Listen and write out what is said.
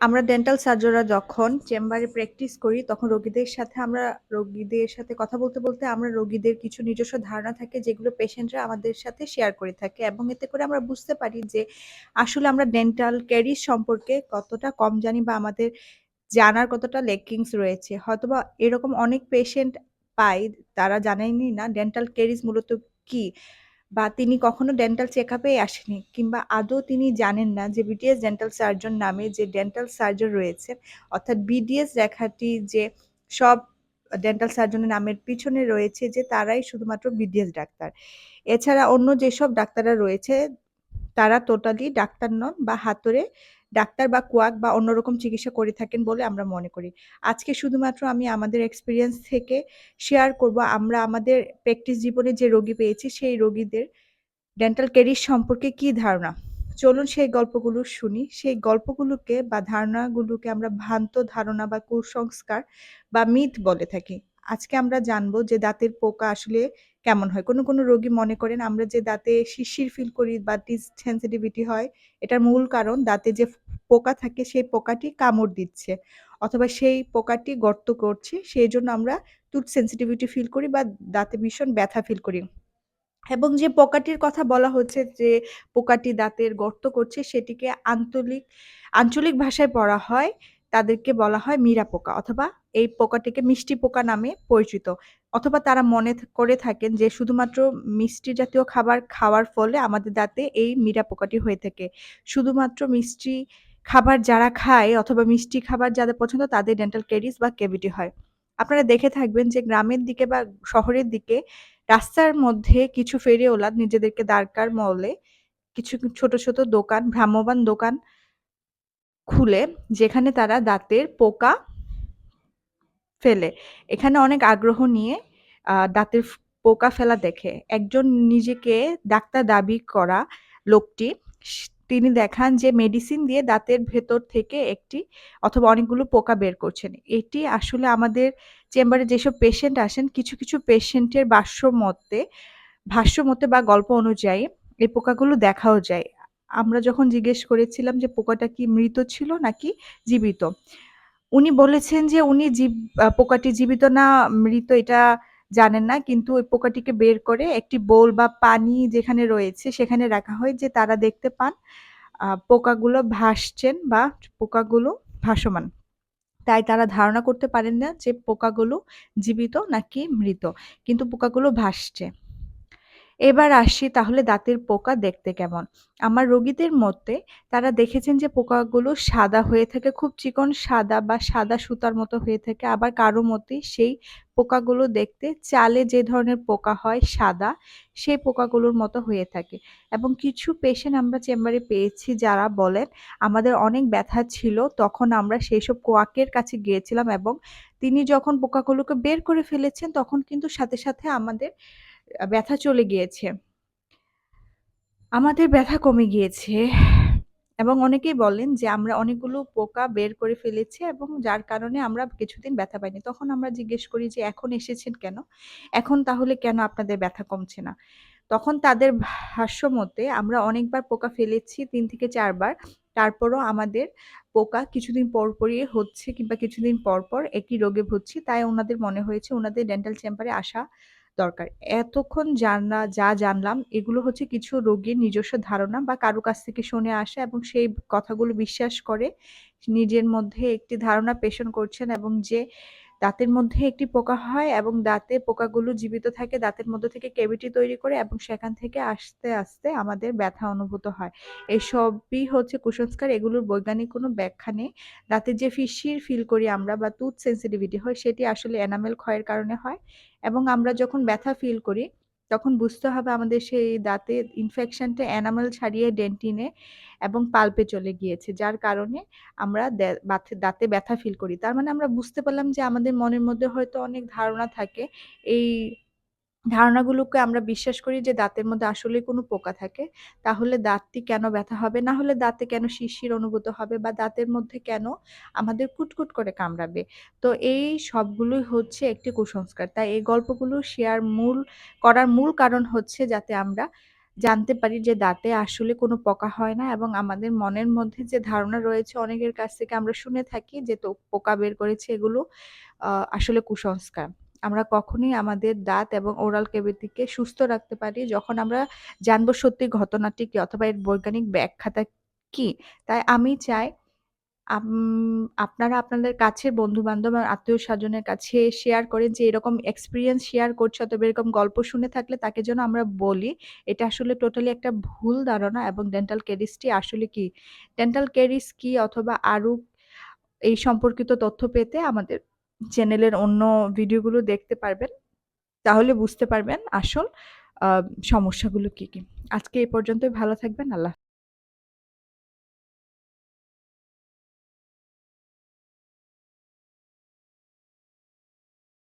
আমরা ডেন্টাল সার্জনরা যখন চেম্বারে প্র্যাকটিস করি, তখন রোগীদের সাথে কথা বলতে আমরা রোগীদের কিছু নিজস্ব ধারণা থাকে যেগুলো পেশেন্টরা আমাদের সাথে শেয়ার করে থাকে এবং এতে করে আমরা বুঝতে পারি যে আসলে আমরা ডেন্টাল ক্যারিজ সম্পর্কে কতটা কম জানি বা আমাদের জানার কতটা ল্যাকিংস রয়েছে। হয়তোবা এরকম অনেক পেশেন্ট পাই, তারা জানেনই না ডেন্টাল ক্যারিজ মূলত কি? বা তিনি কখনো ডেন্টাল চেকআপে আসেনি কিংবা আদৌ তিনি জানেন না যে বিডিএস ডেন্টাল সার্জন নামে যে ডেন্টাল সার্জন রয়েছে, অর্থাৎ বিডিএস লেখাটি যে সব ডেন্টাল সার্জনের নামের পিছনে রয়েছে যে তারাই শুধুমাত্র বিডিএস ডাক্তার। এছাড়া অন্য যেসব ডাক্তাররা রয়েছে তারা টোটালি ডাক্তার নন বা হাতুড়ে ডাক্তার বা কোয়াক বা অন্যরকম চিকিৎসা করে থাকেন বলে আমরা মনে করি। আজকে শুধুমাত্র আমি আমাদের এক্সপেরিয়েন্স থেকে শেয়ার করব আমরা আমাদের প্র্যাকটিস জীবনে যে রোগী পেয়েছি সেই রোগীদের ডেন্টাল ক্যারিজ সম্পর্কে কি ধারণা? চলুন সেই গল্পগুলো শুনি। সেই গল্পগুলোকে বা ধারণাগুলোকে আমরা ভ্রান্ত ধারণা বা কুসংস্কার বা মিথ বলে থাকি। আজকে আমরা জানবো যে দাঁতের পোকা আসলে কেমন হয়। কোনো রোগী মনে করেন আমরা যে দাঁতে শিরশির ফিল করি বা টিথ সেনসিটিভিটি হয়, এটার মূল কারণ দাঁতে যে পোকা থাকে সেই পোকাটি কামড় দিচ্ছে। অথবা সেই পোকাটি গর্ত করছে, সেইজন্য আমরা টুথ সেনসিটিভিটি ফিল করি বা দাঁতে ভীষণ ব্যথা ফিল করি। এবং যে পোকাটির কথা বলা হচ্ছে যে পোকাটি দাঁতের গর্ত করছে সেটিকে আঞ্চলিক ভাষায় পড়া হয়, তাদেরকে বলা হয় মিরা পোকা অথবা এই পোকাটিকে মিষ্টি পোকা নামে পরিচিত। অথবা তারা মনে করে থাকেন যে শুধুমাত্র মিষ্টি জাতীয় খাবার খাওয়ার ফলে আমাদের দাঁতে এই মিরা পোকাটি হয়ে থাকে। শুধুমাত্র মিষ্টি খাবার যারা খায় অথবা মিষ্টি খাবার যাদের পছন্দ তাদের ডেন্টাল ক্যারিজ বা ক্যাভিটি হয়। আপনারা দেখে থাকবেন যে গ্রামের দিকে বা শহরের দিকে রাস্তার মধ্যে কিছু ফেরিওয়ালা নিজেদেরকে দাঁড়কার মলে কিছু ছোট দোকান, ভ্রাম্যমাণ দোকান খুলে যেখানে তারা দাঁতের পোকা ফেলে। এখানে অনেক আগ্রহ নিয়ে দাঁতের পোকা ফেলা দেখে। একজন নিজেকে ডাক্তার দাবি করা লোকটি তিনি দেখান যে মেডিসিন দিয়ে দাঁতের ভেতর থেকে একটি অথবা অনেকগুলো পোকা বের করছেন। এটি আসলে আমাদের চেম্বারে যেসব পেশেন্ট আসেন কিছু পেশেন্টের ভাষ্যমতে বা গল্প অনুযায়ী এই পোকাগুলো দেখাও যায়। আমরা যখন জিজ্ঞেস করেছিলাম যে পোকাটা কি মৃত ছিল নাকি জীবিত? উনি বলেছেন যে উনি পোকাটি জীবিত না মৃত এটা জানেন না। কিন্তু ওই পোকাটিকে বের করে একটি বোল বা পানি যেখানে রয়েছে সেখানে রাখা হয় যে তারা দেখতে পান পোকাগুলো ভাসছেন বা পোকাগুলো ভাসমান। তাই তারা ধারণা করতে পারেন না যে পোকাগুলো জীবিত নাকি মৃত। কিন্তু পোকাগুলো ভাসছে। এবার আসি তাহলে দাঁতের পোকা দেখতে কেমন? আমার রোগীদের মতে তারা দেখেছেন যে পোকাগুলো সাদা হয়ে থাকে, খুব চিকন সাদা বা সাদা সুতার মতো হয়ে থাকে। আবার কারো মতে সেই পোকাগুলো দেখতে চালে যে ধরনের পোকা হয় সাদা, সেই পোকাগুলোর মতো হয়ে থাকে। এবং কিছু পেশেন্ট আমরা চেম্বারে পেয়েছি যারা বলেন, "আমাদের অনেক ব্যথা ছিল, তখন আমরা সেইসব কোয়াকের কাছে গিয়েছিলাম এবং তিনি যখন পোকাগুলোকে বের করে ফেলেছেন, তখন কিন্তু সাথে সাথে আমাদের ব্যথা চলে গিয়েছে। আমাদের ব্যথা কমে গিয়েছে এবং অনেকেই বলেন যে আমরা অনেকগুলো পোকা বের করে ফেলেছি এবং যার কারণে আমরা কিছুদিন ব্যথা পাইনি। তখন আমরা জিজ্ঞেস করি যে, "এখন এসেছেন কেন? এখন তাহলে কেন আপনাদের ব্যথা কমছে না?" তখন তাদের ভাষ্যমতে আমরা অনেকবার পোকা ফেলেছি ৩ থেকে ৪ বার। তারপরও আমাদের পোকা কিছুদিন পরপরই হচ্ছে কিংবা কিছুদিন পরপর একই রোগে ভুগছি। তাই উনাদের মনে হয়েছে উনাদের ডেন্টাল চেম্বারে আসা দরকার। এতক্ষণ যা জানলাম এগুলো হচ্ছে কিছু রোগীর নিজস্ব ধারণা বা কারো কাছ থেকে শুনে আসা এবং সেই কথাগুলো বিশ্বাস করে নিজের মধ্যে একটি ধারণা পোষণ করছেন এবং যে দাঁতের মধ্যে একটি পোকা হয় এবং দাঁতে পোকাগুলো জীবিত থাকে, দাঁতের মধ্য থেকে ক্যাভিটি তৈরি করে এবং সেখান থেকে আস্তে আমাদের ব্যথা অনুভূত হয়। এসবই হচ্ছে কুসংস্কার, এগুলোর বৈজ্ঞানিক কোনো ব্যাখ্যা নেই। দাঁতে যে শিরশির ফিল করি আমরা বা টুথ সেনসিটিভিটি হয় সেটি আসলে এনামেল ক্ষয়ের কারণে হয় এবং আমরা যখন ব্যথা ফিল করি তখন বুঝতে হবে আমাদের সেই দাঁতের ইনফেকশনটা এনামেল ছাড়িয়ে ডেন্টিনে এবং পাল্পে চলে গিয়েছে। যার কারণে আমরা দাঁতে ব্যথা ফিল করি। তার মানে আমরা বুঝতে পারলাম যে আমাদের মনের মধ্যে হয়তো অনেক ধারণা থাকে। এই ধারণাগুলোকে আমরা বিশ্বাস করি যে দাঁতের মধ্যে আসলেই কোনো পোকা থাকে। তাহলে দাঁতটি কেন ব্যথা হবে? না হলে দাঁতে কেন শিরশির অনুভূত হবে বা দাঁতের মধ্যে কেন আমাদের কুটকুট করে কামড়াবে? তো এই সবগুলোই হচ্ছে একটি কুসংস্কার। তাই এই গল্পগুলো শেয়ার করার মূল কারণ হচ্ছে যাতে আমরা জানতে পারি যে দাঁতে আসলে কোনো পোকা হয় না এবং আমাদের মনের মধ্যে যে ধারণা রয়েছে অনেকের কাছ থেকে আমরা শুনে থাকি যে পোকা বের করেছে এগুলো আ আসলে কুসংস্কার। আমরা কখনোই আমাদের দাঁত এবং ওরাল ক্যাভিটিকে সুস্থ রাখতে পারি যখন আমরা জানবো সত্যি ঘটনাটি কি অথবা এর বৈজ্ঞানিক ব্যাখ্যাটা কি। তাই আমি চাই আম আপনারা আপনাদের কাছের বন্ধু-বান্ধব আর আত্মীয়স্বজনের কাছে শেয়ার করেন যে এরকম এক্সপেরিয়েন্স শেয়ার করছে অথবা এরকম গল্প শুনে থাকলে তাকে যেন আমরা বলি, এটা আসলে টোটালি একটা ভুল ধারণা এবং ডেন্টাল ক্যারিসটি আসলে কি? ডেন্টাল ক্যারিস কি অথবা আরো এই সম্পর্কিত তথ্য পেতে আমাদের চ্যানেলের অন্য ভিডিওগুলো দেখতে পারবেন। তাহলে বুঝতে পারবেন আসল আ সমস্যাগুলো কি, কি। আজকে এ পর্যন্তই ভালো থাকবেন। আল্লাহ